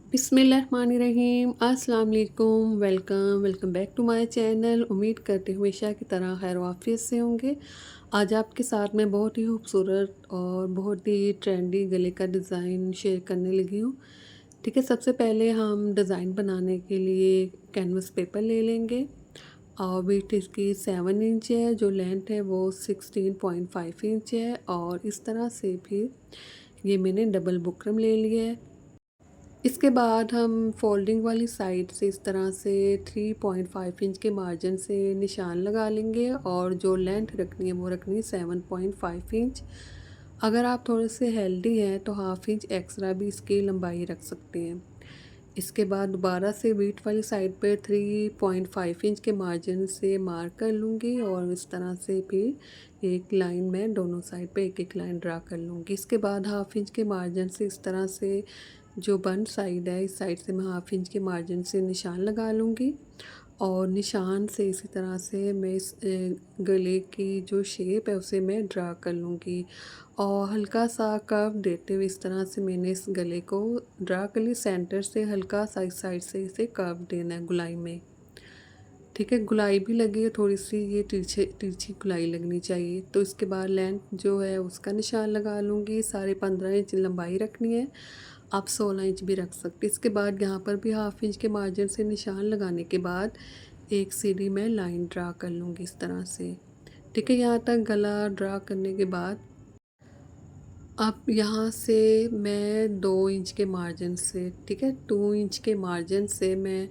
बिस्मिल्लाहिर्रहमानिर्रहीम अस्सलाम वालेकुम। Welcome back to my channel. उम्मीद करते हुए हमेशा की तरह खैर वाफियत से होंगे। आज आपके साथ मैं बहुत ही खूबसूरत और बहुत ही ट्रेंडी गले का डिज़ाइन शेयर करने लगी हूँ। ठीक है, सबसे पहले हम डिज़ाइन बनाने के लिए कैनवस पेपर ले लेंगे और विड्थ इसकी 7 इंच है, जो लेंथ है वो 16.5 इंच है। और इस तरह से फिर ये मैंने डबल बुकरम ले लिया है। इसके बाद हम फोल्डिंग वाली साइड से इस तरह से 3.5 इंच के मार्जिन से निशान लगा लेंगे और जो लेंथ रखनी है वो रखनी है 7.5 इंच। अगर आप थोड़े से हेल्दी हैं तो हाफ इंच एक्स्ट्रा भी इसकी लंबाई रख सकते हैं। इसके बाद दोबारा से वीट वाली साइड पर 3.5 इंच के मार्जिन से मार्क कर लूँगी और इस तरह से फिर एक लाइन में दोनों साइड पे एक एक लाइन ड्रा कर लूँगी। इसके बाद हाफ इंच के मार्जिन से इस तरह से जो बंद साइड है इस साइड से मैं हाफ इंच के मार्जिन से निशान लगा लूँगी और निशान से इसी तरह से मैं इस गले की जो शेप है उसे मैं ड्रा कर लूँगी और हल्का सा कर्व देते हुए इस तरह से मैंने इस गले को ड्रा कर ली। सेंटर से हल्का सा इस साइड से इसे कर्व देना है गुलाई में। ठीक है, गुलाई भी लगी है थोड़ी सी, ये तिरछे तिरछी गुलाई लगनी चाहिए। तो इसके बाद लेंथ जो है उसका निशान लगा लूँगी। 15.5 इंच लंबाई रखनी है, आप 16 इंच भी रख सकते। इसके बाद यहाँ पर भी हाफ इंच के मार्जिन से निशान लगाने के बाद एक सीधी में लाइन ड्रा कर लूँगी इस तरह से। ठीक है, यहाँ तक गला ड्रा करने के बाद अब यहाँ से मैं 2 इंच के मार्जिन से, ठीक है, 2 इंच के मार्जिन से मैं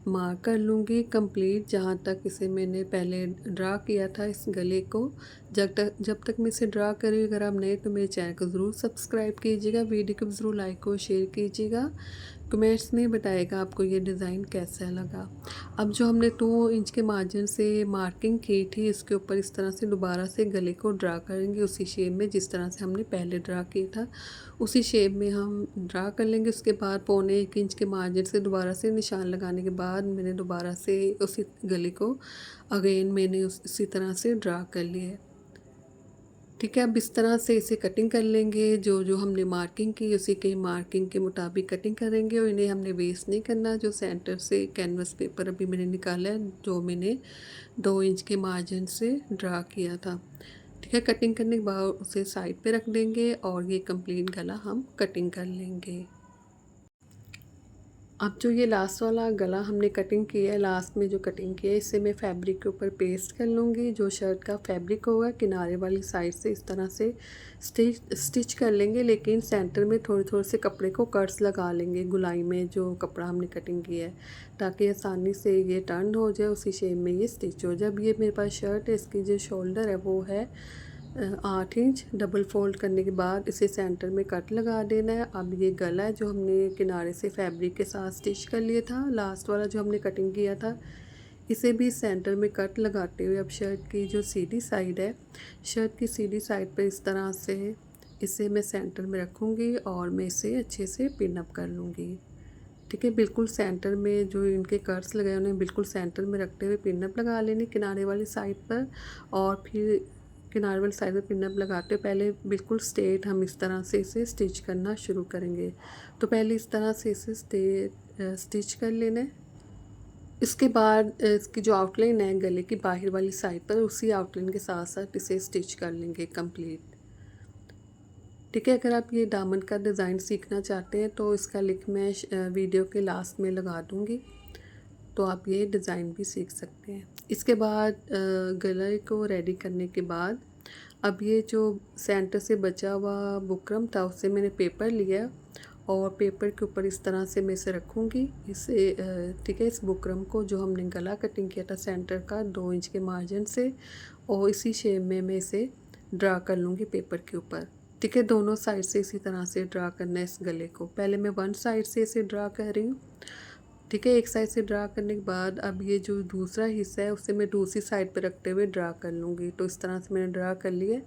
मार्क कर लूँगी कंप्लीट जहाँ तक इसे मैंने पहले ड्रा किया था इस गले को। जब तक मैं इसे ड्रा करी, अगर आप नए तो मेरे चैनल को ज़रूर सब्सक्राइब कीजिएगा, वीडियो को ज़रूर लाइक और शेयर कीजिएगा। कमेंट्स में बताइएगा आपको ये डिज़ाइन कैसा लगा। अब जो हमने 2 इंच के मार्जिन से मार्किंग की थी इसके ऊपर इस तरह से दोबारा से गले को ड्रा करेंगे उसी शेप में जिस तरह से हमने पहले ड्रा किया था, उसी शेप में हम ड्रा कर लेंगे। उसके बाद 1.25 इंच के मार्जिन से दोबारा से निशान लगाने के बाद मैंने दोबारा से उसी गले को अगेन मैंने उसी तरह से ड्रा कर लिया है। ठीक है, अब इस तरह से इसे कटिंग कर लेंगे। जो जो हमने मार्किंग की उसी के मार्किंग के मुताबिक कटिंग करेंगे और इन्हें हमने वेस्ट नहीं करना। जो सेंटर से कैनवस पेपर अभी मैंने निकाला है, जो मैंने 2 इंच के मार्जिन से ड्रा किया था। ठीक है, कटिंग करने के बाद उसे साइड पे रख देंगे और ये कंप्लीट गला हम कटिंग कर लेंगे। अब जो ये लास्ट वाला गला हमने कटिंग किया है, लास्ट में जो कटिंग किया है इसे मैं फैब्रिक के ऊपर पेस्ट कर लूँगी। जो शर्ट का फैब्रिक होगा किनारे वाली साइड से इस तरह से स्टिच कर लेंगे, लेकिन सेंटर में थोड़े थोड़े से कपड़े को कट्स लगा लेंगे गुलाई में जो कपड़ा हमने कटिंग किया है, ताकि आसानी से ये टर्न हो जाए, उसी शेप में ये स्टिच हो जाए। अब ये मेरे पास शर्ट है, इसकी जो शोल्डर है वो है 8 इंच। डबल फोल्ड करने के बाद इसे सेंटर में कट लगा देना है। अब ये गला है जो हमने किनारे से फैब्रिक के साथ स्टिच कर लिया था, लास्ट वाला जो हमने कटिंग किया था, इसे भी सेंटर में कट लगाते हुए अब शर्ट की जो सीधी साइड है, शर्ट की सीधी साइड पर इस तरह से इसे मैं सेंटर में रखूँगी और मैं इसे अच्छे से पिन अप कर लूँगी। ठीक है, बिल्कुल सेंटर में जो इनके कट्स लगाए उन्हें बिल्कुल सेंटर में रखते हुए पिन अप लगा लेनी किनारे वाली साइड पर। और फिर किनारे वाली साइड पर पिन अप लगाते पहले बिल्कुल स्ट्रेट हम इस तरह से इसे स्टिच करना शुरू करेंगे। तो पहले इस तरह से इसे स्टिच कर लेना है। इसके बाद इसकी जो आउटलाइन है गले की बाहर वाली साइड पर, उसी आउटलाइन के साथ साथ इसे स्टिच कर लेंगे कंप्लीट। ठीक है, अगर आप ये दामन का डिज़ाइन सीखना चाहते हैं तो इसका लिंक मैं वीडियो के लास्ट में लगा दूँगी, तो आप ये डिज़ाइन भी सीख सकते हैं। इसके बाद गले को रेडी करने के बाद अब ये जो सेंटर से बचा हुआ बुकरम था उससे मैंने पेपर लिया और पेपर के ऊपर इस तरह से मैं इसे रखूँगी। इसे ठीक है, इस बुकरम को जो हमने गला कटिंग किया था सेंटर का 2 इंच के मार्जिन से, और इसी शेप में मैं इसे ड्रा कर लूँगी पेपर के ऊपर। ठीक है, दोनों साइड से इसी तरह से ड्रा करना है इस गले को। पहले मैं वन साइड से इसे ड्रा कर रही हूँ। ठीक है, एक साइड से ड्रा करने के बाद अब ये जो दूसरा हिस्सा है उसे मैं दूसरी साइड पर रखते हुए ड्रा कर लूँगी। तो इस तरह से मैंने ड्रा कर लिया।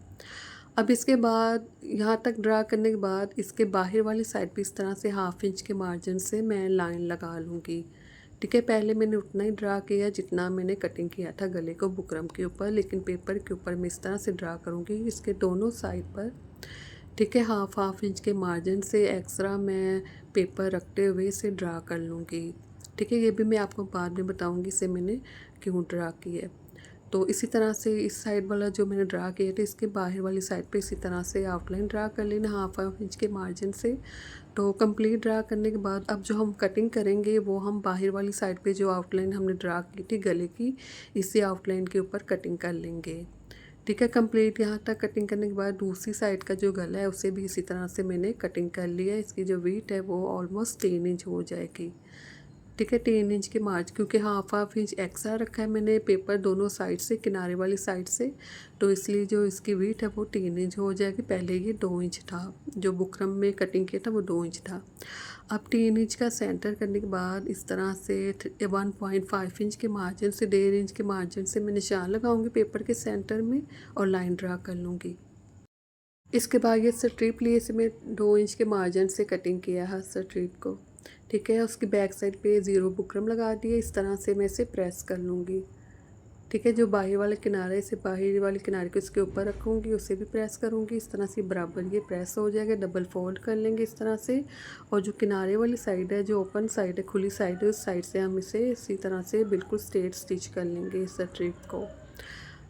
अब इसके बाद यहाँ तक ड्रा करने के बाद इसके बाहर वाली साइड पे इस तरह से हाफ इंच के मार्जिन से मैं लाइन लगा लूँगी। ठीक है, पहले मैंने उतना ही ड्रा किया जितना मैंने कटिंग किया था गले को बुकरम के ऊपर, लेकिन पेपर के ऊपर मैं इस तरह से ड्रा करूँगी। इसके दोनों साइड पर ठीक है, हाफ इंच के मार्जिन से एक्स्ट्रा मैं पेपर रखते हुए इसे ड्रा कर लूँगी। ठीक है, ये भी मैं आपको बाद में बताऊँगी इसे मैंने क्यों ड्रा की है। तो इसी तरह से इस साइड वाला जो मैंने ड्रा किया था इसके बाहर वाली साइड पे इसी तरह से आउटलाइन ड्रा कर लेना हाफ इंच के मार्जिन से। तो कंप्लीट ड्रा करने के बाद अब जो हम कटिंग करेंगे वो हम बाहर वाली साइड पे जो आउटलाइन हमने ड्रा की थी गले की, इसी आउटलाइन के ऊपर कटिंग कर लेंगे। ठीक है, कंप्लीट यहाँ तक कटिंग करने के बाद दूसरी साइड का जो गला है उसे भी इसी तरह से मैंने कटिंग कर लिया है। इसकी जो वीट है वो ऑलमोस्ट 3 इंच हो जाएगी। ठीक है, 3 इंच के मार्ज क्योंकि हाफ इंच एक्स्ट्रा रखा है मैंने पेपर दोनों साइड से, किनारे वाली साइड से, तो इसलिए जो इसकी वीट है वो 3 इंच हो जाएगी। पहले ये 2 इंच था, जो बुकरम में कटिंग किया था वो 2 इंच था। अब 3 इंच का सेंटर करने के बाद इस तरह से 1.5 इंच के मार्जिन से 1.5 इंच के मार्जिन से मैं निशान लगाऊंगी पेपर के सेंटर में और लाइन ड्रा कर लूँगी। इसके बाद ये स्ट्रिप लिए से मैं 2 इंच के मार्जिन से कटिंग किया है स्ट्रिप को। ठीक है, उसकी बैक साइड पे 0 बुकरम लगा दिए। इस तरह से मैं इसे प्रेस कर लूँगी। ठीक है, जो बाहर वाले किनारे से बाहर वाले किनारे को इसके ऊपर रखूँगी, उसे भी प्रेस करूँगी। इस तरह से बराबर ये प्रेस हो जाएगा। डबल फोल्ड कर लेंगे इस तरह से, और जो किनारे वाली साइड है, जो ओपन साइड है, खुली साइड है, उस साइड से हम इसे इसी तरह से बिल्कुल स्ट्रेट स्टिच कर लेंगे इस स्ट्रिप को।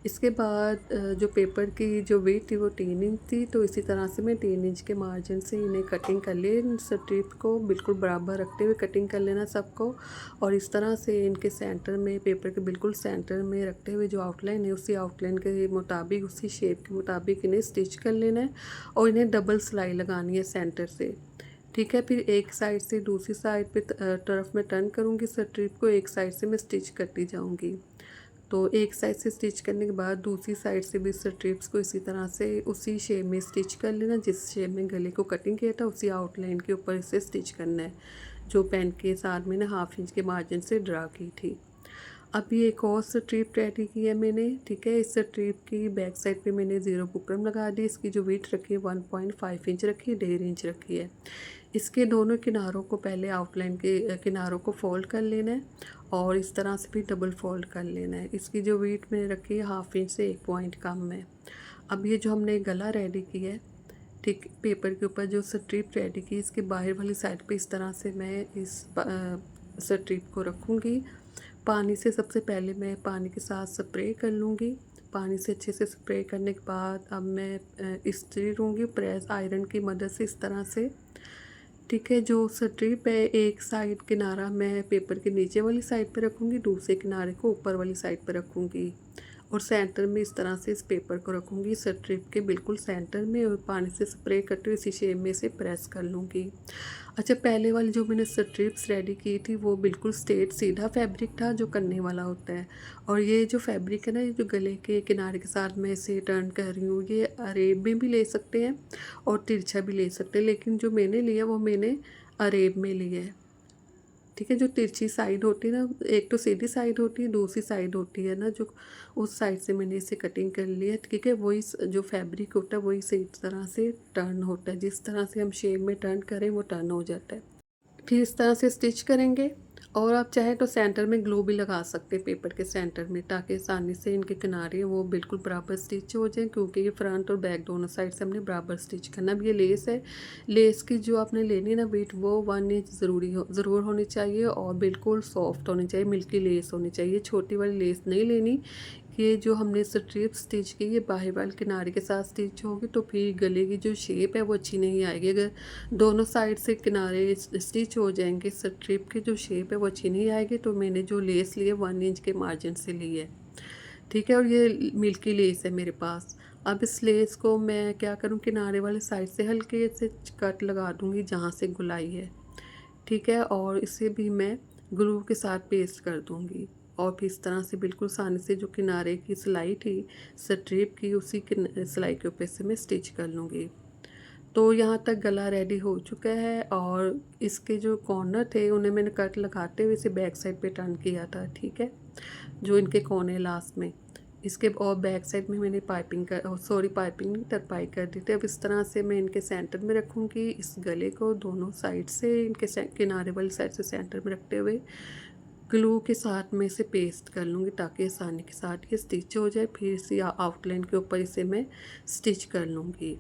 इसके बाद जो पेपर की जो वेट थी वो 3 इंच थी, तो इसी तरह से मैं 3 इंच के मार्जिन से इन्हें कटिंग कर लिए। इन स्ट्रिप को बिल्कुल बराबर रखते हुए कटिंग कर लेना सबको, और इस तरह से इनके सेंटर में, पेपर के बिल्कुल सेंटर में रखते हुए जो आउटलाइन है उसी आउटलाइन के मुताबिक, उसी शेप के मुताबिक इन्हें स्टिच कर लेना है, और इन्हें डबल सिलाई लगानी है सेंटर से। ठीक है, फिर एक साइड से दूसरी साइड पे तरफ में टर्न करूँगी स्ट्रिप को, एक साइड से मैं स्टिच करती जाऊँगी। तो एक साइड से स्टिच करने के बाद दूसरी साइड से भी स्ट्रिप्स को इसी तरह से उसी शेप में स्टिच कर लेना, जिस शेप में गले को कटिंग किया था उसी आउटलाइन के ऊपर इसे स्टिच करना है, जो पेन के साथ मैंने हाफ इंच के मार्जिन से ड्रा की थी। अब ये एक और स्ट्रिप रेडी की है मैंने। ठीक है, इस स्ट्रिप की बैक साइड पे मैंने 0 बुकरम लगा दी। इसकी जो विड्थ रखी है 1.5 इंच रखी है, 1.5 इंच रखी है। इसके दोनों किनारों को पहले आउटलाइन के किनारों को फोल्ड कर लेना है, और इस तरह से भी डबल फोल्ड कर लेना है। इसकी जो विड्थ मैंने रखी है हाफ इंच से 1 पॉइंट कम है। अब ये जो हमने गला रेडी किया है, ठीक, पेपर के ऊपर जो स्ट्रिप रेडी की, इसके बाहर वाली साइड पे इस तरह से मैं इस स्ट्रिप को रखूँगी। पानी से सबसे पहले मैं पानी के साथ स्प्रे कर लूँगी। पानी से अच्छे से स्प्रे करने के बाद अब मैं इस्त्री लूँगी प्रेस आयरन की मदद से इस तरह से। ठीक है, जो स्ट्रिप है एक साइड किनारा मैं पेपर के नीचे वाली साइड पे रखूँगी, दूसरे किनारे को ऊपर वाली साइड पे रखूँगी, और सेंटर में इस तरह से इस पेपर को रखूँगी स्ट्रिप के बिल्कुल सेंटर में, और पानी से स्प्रे करते हुए इसी शेप में से प्रेस कर लूँगी। अच्छा, पहले वाली जो मैंने स्ट्रिप्स रेडी की थी वो बिल्कुल स्ट्रेट सीधा फैब्रिक था जो करने वाला होता है, और ये जो फैब्रिक है ना, ये जो गले के किनारे के साथ मैं इसे टर्न कर रही हूँ, ये अरेब में भी ले सकते हैं और तिरछा भी ले सकते हैं, लेकिन जो मैंने लिया वो मैंने अरेब में लिया है। ठीक है, जो तिरछी साइड होती है ना, एक तो सीधी साइड होती है, दूसरी साइड होती है ना, जो उस साइड से मैंने इसे कटिंग कर लिया है। ठीक है, वही जो फैब्रिक होता है वही इसी तरह से टर्न होता है, जिस तरह से हम शेप में टर्न करें वो टर्न हो जाता है। फिर इस तरह से स्टिच करेंगे, और आप चाहे तो सेंटर में ग्लू भी लगा सकते हैं पेपर के सेंटर में, ताकि आसानी से इनके किनारे वो बिल्कुल बराबर स्टिच हो जाए, क्योंकि ये फ्रंट और बैक दोनों साइड से हमने बराबर स्टिच करना। अब ये लेस है, लेस की जो आपने लेनी ना बीट, वो 1 इंच ज़रूर होनी चाहिए, और बिल्कुल सॉफ्ट होनी चाहिए, मिल्की लेस होनी चाहिए। छोटी वाली लेस नहीं लेनी। ये जो हमने स्ट्रिप स्टिच की, ये बाहर वाले किनारे के साथ स्टिच होगी, तो फिर गले की जो शेप है वो अच्छी नहीं आएगी। अगर दोनों साइड से किनारे स्टिच हो जाएंगे, स्ट्रिप की जो शेप है वो अच्छी नहीं आएगी। तो मैंने जो लेस ली है 1 इंच के मार्जिन से ली है। ठीक है, और ये मिल्की लेस है मेरे पास। अब इस लेस को मैं क्या करूँ, किनारे वाले साइड से हल्के से कट लगा दूँगी जहाँ से गुलाई है। ठीक है, और इसे भी मैं ग्लू के साथ पेस्ट कर दूँगी, और फिर इस तरह से बिल्कुल आसानी से जो किनारे की सिलाई थी स्ट्रिप की, उसी सिलाई के ऊपर से मैं स्टिच कर लूँगी। तो यहाँ तक गला रेडी हो चुका है, और इसके जो कॉर्नर थे उन्हें मैंने कट लगाते हुए इसे बैक साइड पे टर्न किया था। ठीक है, जो इनके कोने लास्ट में, इसके और बैक साइड में मैंने पाइपिंग नहीं, तरपाई कर दी थी। अब इस तरह से मैं इनके सेंटर में रखूँगी इस गले को, दोनों साइड से इनके किनारे वाली साइड से सेंटर में रखते हुए ग्लू के साथ में इसे पेस्ट कर लूँगी, ताकि आसानी के साथ ये स्टिच हो जाए। फिर इसी आउटलाइन के ऊपर इसे मैं स्टिच कर लूँगी।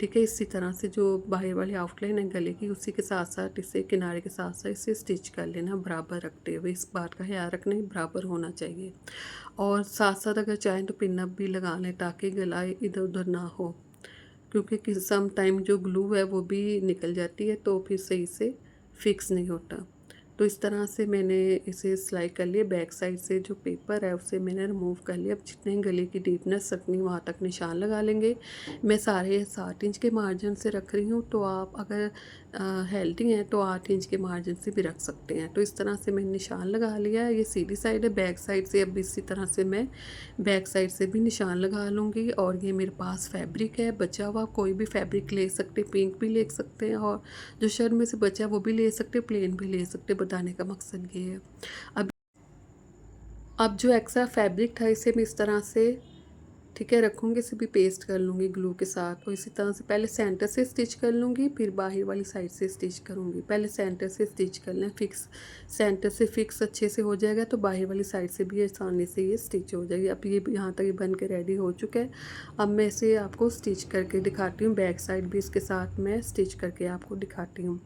ठीक है। इसी तरह से जो बाहर वाली आउटलाइन है गले की, उसी के साथ साथ इसे किनारे के साथ साथ इसे स्टिच कर लेना, बराबर रखते हुए। इस बात का ख्याल रखना ही बराबर होना चाहिए। और साथ साथ अगर चाहें तो पिन अप भी लगा लें ताकि गला इधर उधर ना हो, क्योंकि कि सम टाइम जो ग्लू है वो भी निकल जाती है तो फिर सही से फिक्स नहीं होता। तो इस तरह से मैंने इसे सिलाई कर लिया। बैक साइड से जो पेपर है उसे मैंने रिमूव कर लिया। अब जितने गले की डीपनेस रखनी वहाँ तक निशान लगा लेंगे। मैं साढ़े 7 इंच के मार्जिन से रख रही हूँ, तो आप अगर हेल्दी हैं तो 8 इंच के मार्जिन से भी रख सकते हैं। तो इस तरह से मैंने निशान लगा लिया है। ये सीधी साइड है, बैक साइड से अब इसी तरह से मैं बैक साइड से भी निशान लगा लूँगी। और ये मेरे पास फैब्रिक है बचा हुआ, कोई भी फैब्रिक ले सकते, पिंक भी ले सकते हैं, और जो शर्ट में से बचा वो भी ले सकते, प्लेन भी ले सकते। बताने का मकसद ये है। अब अब जो एक्स्ट्रा फैब्रिक था इसे मैं इस तरह से, ठीक है, रखूँगी। इसे भी पेस्ट कर लूँगी ग्लू के साथ। और इसी तरह से पहले सेंटर से स्टिच कर लूँगी, फिर बाहर वाली साइड से स्टिच करूँगी। पहले सेंटर से स्टिच कर लें, फिक्स सेंटर से फिक्स अच्छे से हो जाएगा तो बाहर वाली साइड से भी आसानी से ये स्टिच हो जाएगी। अब ये यहाँ तक ये बन के रेडी हो चुका है। अब मैं इसे आपको स्टिच करके दिखाती हूँ, बैक साइड भी इसके साथ मैं स्टिच करके आपको दिखाती हूँ।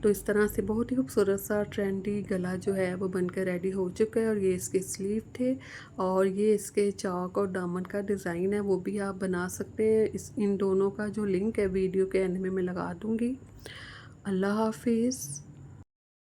तो इस तरह से बहुत ही खूबसूरत सा ट्रेंडी गला जो है वो बन कर रेडी हो चुका है। और ये इसके स्लीव थे, और ये इसके चौक और दामन का डिज़ाइन है वो भी आप बना सकते हैं। इन दोनों का जो लिंक है वीडियो के एंड में मैं लगा दूँगी। अल्लाह हाफिज़।